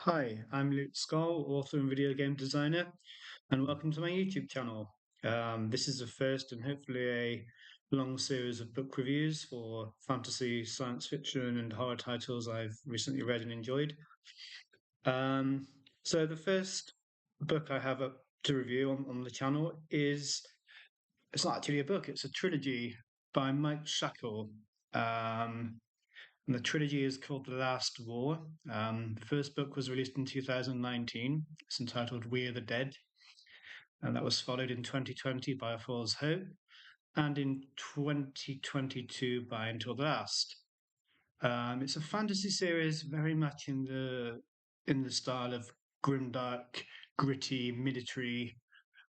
Hi, I'm Luke Skull, author and video game designer, and welcome to my YouTube channel. This is the first and hopefully a long series of book reviews for fantasy, science fiction, and horror titles I've recently read and enjoyed. Um, so the first book I have up to review on the channel it's not actually a book, it's a trilogy by Mike Shackle. Um, and the trilogy is called The Last War. The first book was released in 2019. It's entitled We Are the Dead. And that was followed in 2020 by A Fool's Hope and in 2022 by Until the Last. It's a fantasy series very much in the style of grimdark, gritty, military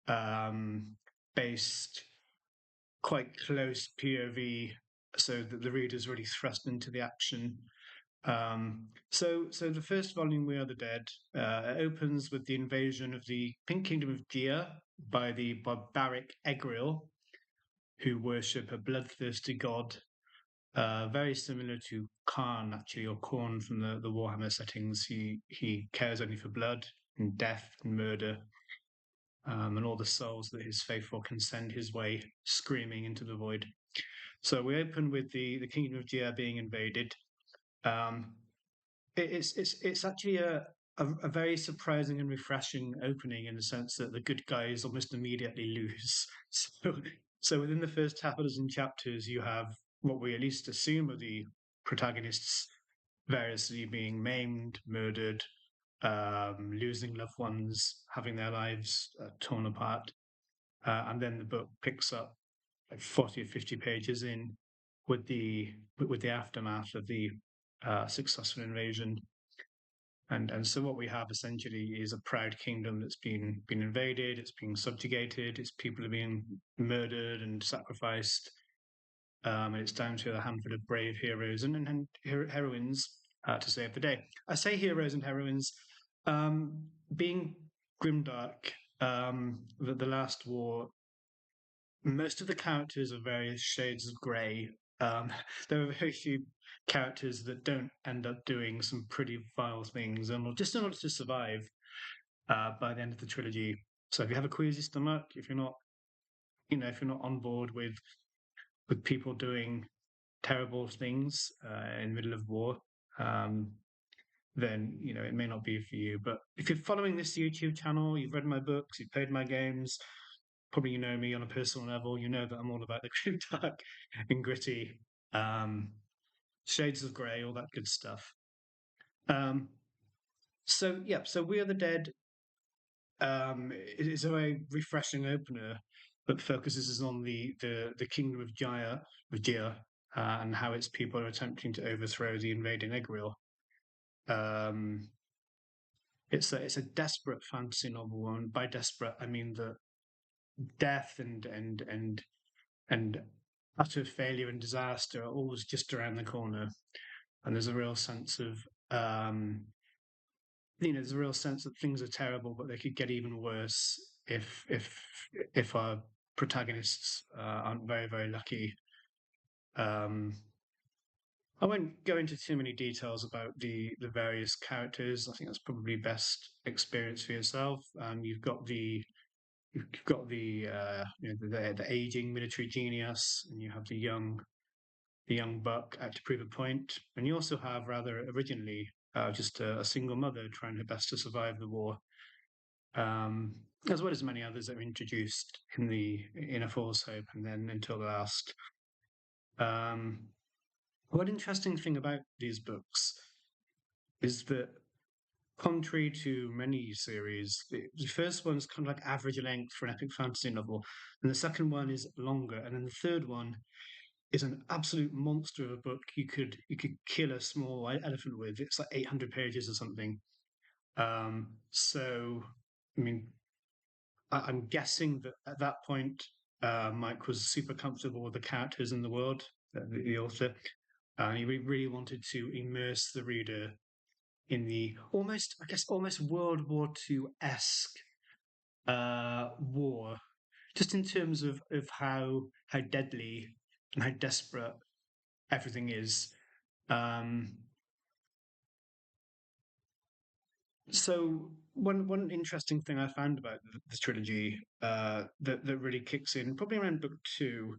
um, based, quite close POV, so that the reader's really thrust into the action. So the first volume, We Are the Dead, opens with the invasion of the Pink Kingdom of Gia by the barbaric Egriel, who worship a bloodthirsty god, very similar to Khan, actually, or Khorne from the Warhammer settings. He cares only for blood and death and murder, and all the souls that his faithful can send his way, screaming into the void. So we open with the Kingdom of Gia being invaded. Um, it's actually a very surprising and refreshing opening in the sense that the good guys almost immediately lose. So within the first half a dozen chapters, you have what we at least assume are the protagonists variously being maimed, murdered, losing loved ones, having their lives torn apart, and then the book picks up like 40 or 50 pages in with the aftermath of the successful invasion. And so what we have essentially is a proud kingdom that's been invaded, it's being subjugated, its people are being murdered and sacrificed, and it's down to a handful of brave heroes and heroines to save the day. I say heroes and heroines, being grimdark. The last war, most of the characters are various shades of grey. Um, there are very few characters that don't end up doing some pretty vile things, and just in order to survive by the end of the trilogy. So if you have a queasy stomach, if you're not on board with people doing terrible things in the middle of war, um, then it may not be for you. But if you're following this YouTube channel, you've read my books, you've played my games, probably you know me on a personal level. You know that I'm all about the grim dark and gritty, um, shades of grey, all that good stuff. Um, so yeah, so We Are the Dead is a very refreshing opener, but focuses on the kingdom of Gia, and how its people are attempting to overthrow the invading Egriel. Um, it's a desperate fantasy novel, and by desperate I mean that death and utter failure and disaster are always just around the corner. And there's a real sense of, there's a real sense that things are terrible, but they could get even worse if our protagonists aren't very very lucky. Um, I won't go into too many details about the various characters. I think that's probably best experience for yourself. You've got the aging military genius, and you have the young buck out to prove a point, and you also have rather originally just a single mother trying her best to survive the war, um, as well as many others that were introduced in A Fool's Hope and then Until the Last. Um, one interesting thing about these books is that, contrary to many series, the first one's kind of like average length for an epic fantasy novel, and the second one is longer, and then the third one is an absolute monster of a book. You could kill a small elephant with. It's like 800 pages or something. So, I mean, I'm guessing that at that point, Mike was super comfortable with the characters in the world, the author, and he really wanted to immerse the reader in the almost, I guess, almost World War II esque war, just in terms of how deadly and how desperate everything is. Um, So one interesting thing I found about the trilogy that really kicks in probably around book two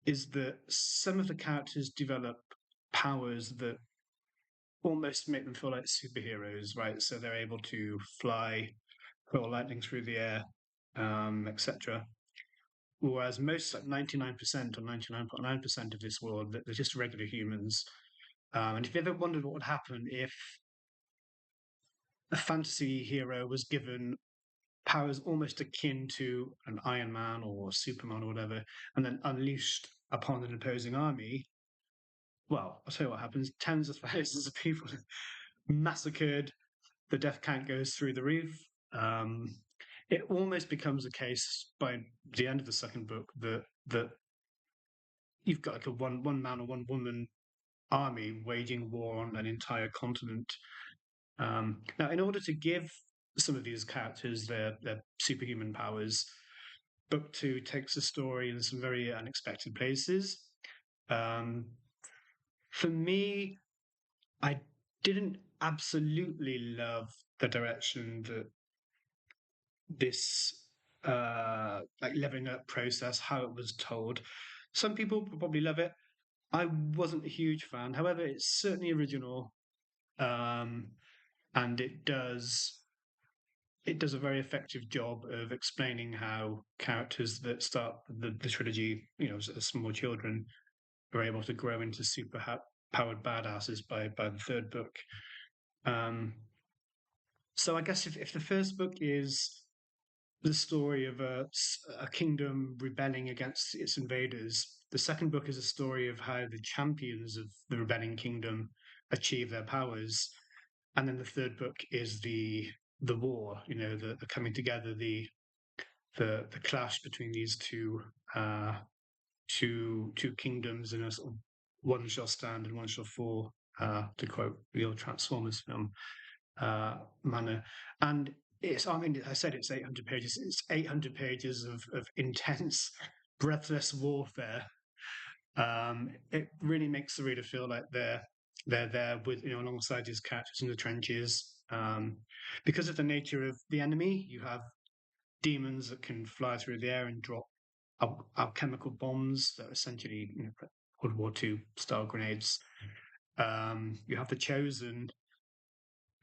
is that some of the characters develop powers that almost make them feel like superheroes, right? So they're able to fly, hurl lightning through the air, etc. Whereas most, like 99% or 99.9% of this world, they're just regular humans. And if you ever wondered what would happen if a fantasy hero was given powers almost akin to an Iron Man or Superman or whatever, and then unleashed upon an opposing army, well, I'll tell you what happens. Tens of thousands of people massacred. The death count goes through the roof. Um, it almost becomes a case by the end of the second book that you've got like a one man or one woman army waging war on an entire continent. Now, in order to give some of these characters their superhuman powers, book two takes the story in some very unexpected places. Um, for me, I didn't absolutely love the direction that this like leveling up process, how it was told. Some people probably love it. I wasn't a huge fan. However, it's certainly original, um, and it does a very effective job of explaining how characters that start the trilogy, as small children, are able to grow into powered badasses by the third book. Um, so I guess if the first book is the story of a kingdom rebelling against its invaders, the second book is a story of how the champions of the rebelling kingdom achieve their powers, and then the third book is the war. The coming together, the clash between these uh, two kingdoms in a sort of one shall stand and one shall fall, to quote the old Transformers film manner. And I mean, I said it's 800 pages. It's 800 pages of intense, breathless warfare. It really makes the reader feel like they're there with alongside these characters in the trenches. Because of the nature of the enemy, you have demons that can fly through the air and drop alchemical bombs that are essentially World War II style grenades. You have the chosen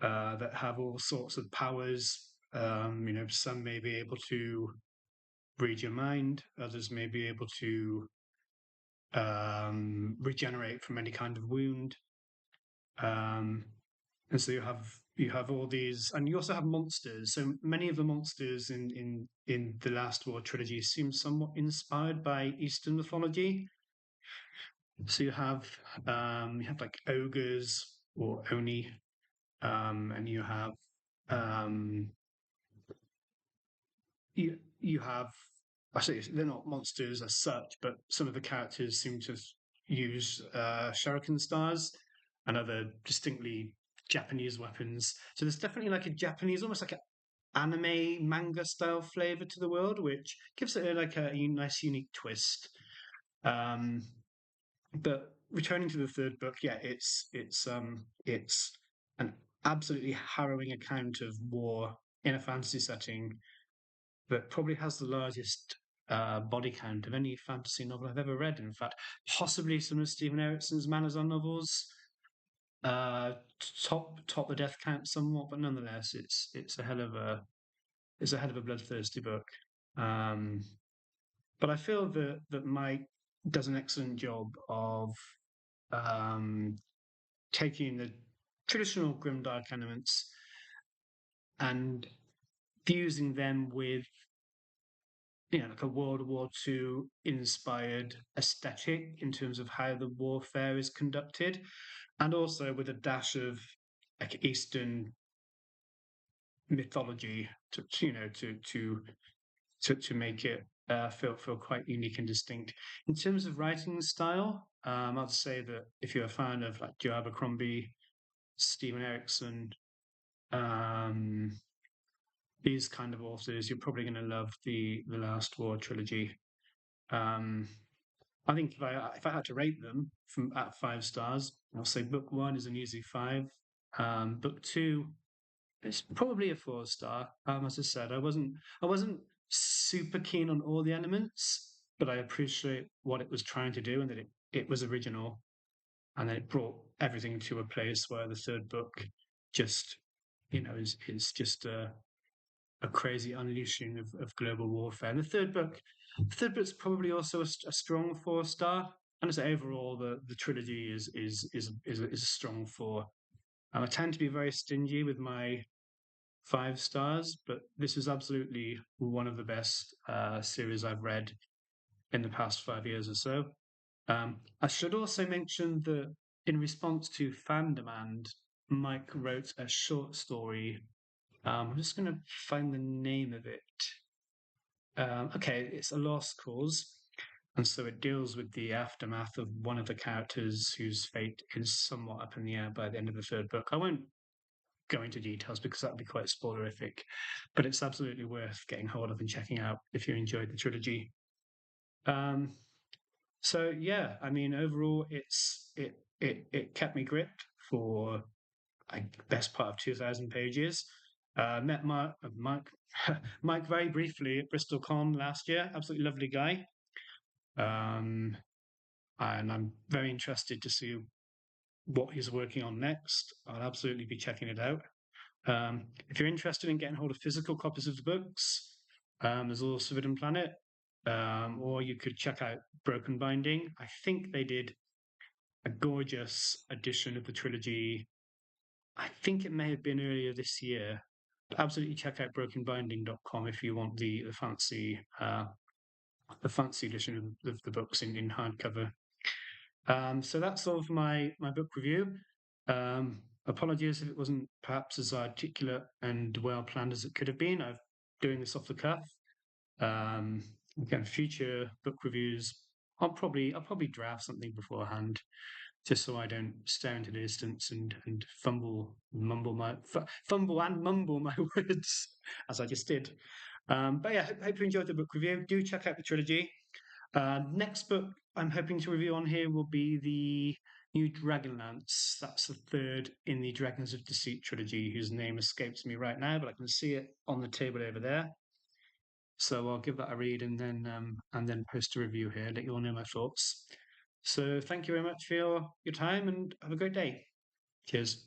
that have all sorts of powers. Some may be able to read your mind, others may be able to regenerate from any kind of wound. And so you have all these, and you also have monsters. So many of the monsters in the Last War trilogy seem somewhat inspired by Eastern mythology. So you have like ogres or oni, and um, you have I say they're not monsters as such, but some of the characters seem to use shuriken stars and other distinctly Japanese weapons. So there's definitely like a Japanese, almost like an anime manga style flavor to the world, which gives it like a nice, unique twist. Um, but returning to the third book, yeah, it's an absolutely harrowing account of war in a fantasy setting that probably has the largest body count of any fantasy novel I've ever read. In fact, possibly some of Stephen Erickson's Manazan novels uh, top the death count somewhat, but nonetheless, it's a hell of a bloodthirsty book. Um, but I feel that Mike does an excellent job of um, taking the traditional grimdark elements and fusing them with like a World War II inspired aesthetic in terms of how the warfare is conducted, and also with a dash of like Eastern mythology to make it feel quite unique and distinct. In terms of writing style, I'd say that if you're a fan of like Joe Abercrombie, Stephen Erickson, um, these kind of authors, you're probably going to love the Last War trilogy. Um, I think if I had to rate them from at 5 stars, I'll say book one is an easy 5. Book two It's probably a 4 star. As I said, I wasn't super keen on all the elements, but I appreciate what it was trying to do and that it was original, and then it brought everything to a place where the third book just, is just a crazy unleashing of global warfare. And the third book's probably also a strong 4 star. And as overall, the trilogy is a strong 4. I tend to be very stingy with my 5 stars, but this is absolutely one of the best series I've read in the past 5 years or so. I should also mention that in response to fan demand, Mike wrote a short story. I'm just going to find the name of it. Okay, it's A Lost Cause. And so it deals with the aftermath of one of the characters whose fate is somewhat up in the air by the end of the third book. I won't go into details because that would be quite spoilerific, but it's absolutely worth getting hold of and checking out if you enjoyed the trilogy. Um, so yeah, I mean, overall, it kept me gripped for the best part of 2,000 pages. Met Mike very briefly at Bristol Con last year. Absolutely lovely guy. Um, and I'm very interested to see what he's working on next. I'll absolutely be checking it out. If you're interested in getting hold of physical copies of the books, there's also Forbidden Planet, or you could check out Broken Binding. I think they did a gorgeous edition of the trilogy. I think it may have been earlier this year. But absolutely check out brokenbinding.com if you want the fancy edition of the books in hardcover. So that's all for my book review. Apologies if it wasn't perhaps as articulate and well planned as it could have been. I'm doing this off the cuff. Um, Again, future book reviews, I'll probably draft something beforehand, just so I don't stare into the distance and fumble and mumble my words as I just did. But yeah, hope you enjoyed the book review. Do check out the trilogy. Next book I'm hoping to review on here will be the new Dragonlance. That's the third in the Dragons of Deceit trilogy, whose name escapes me right now, but I can see it on the table over there. So I'll give that a read and then post a review here, let you all know my thoughts. So thank you very much for your time and have a great day. Cheers.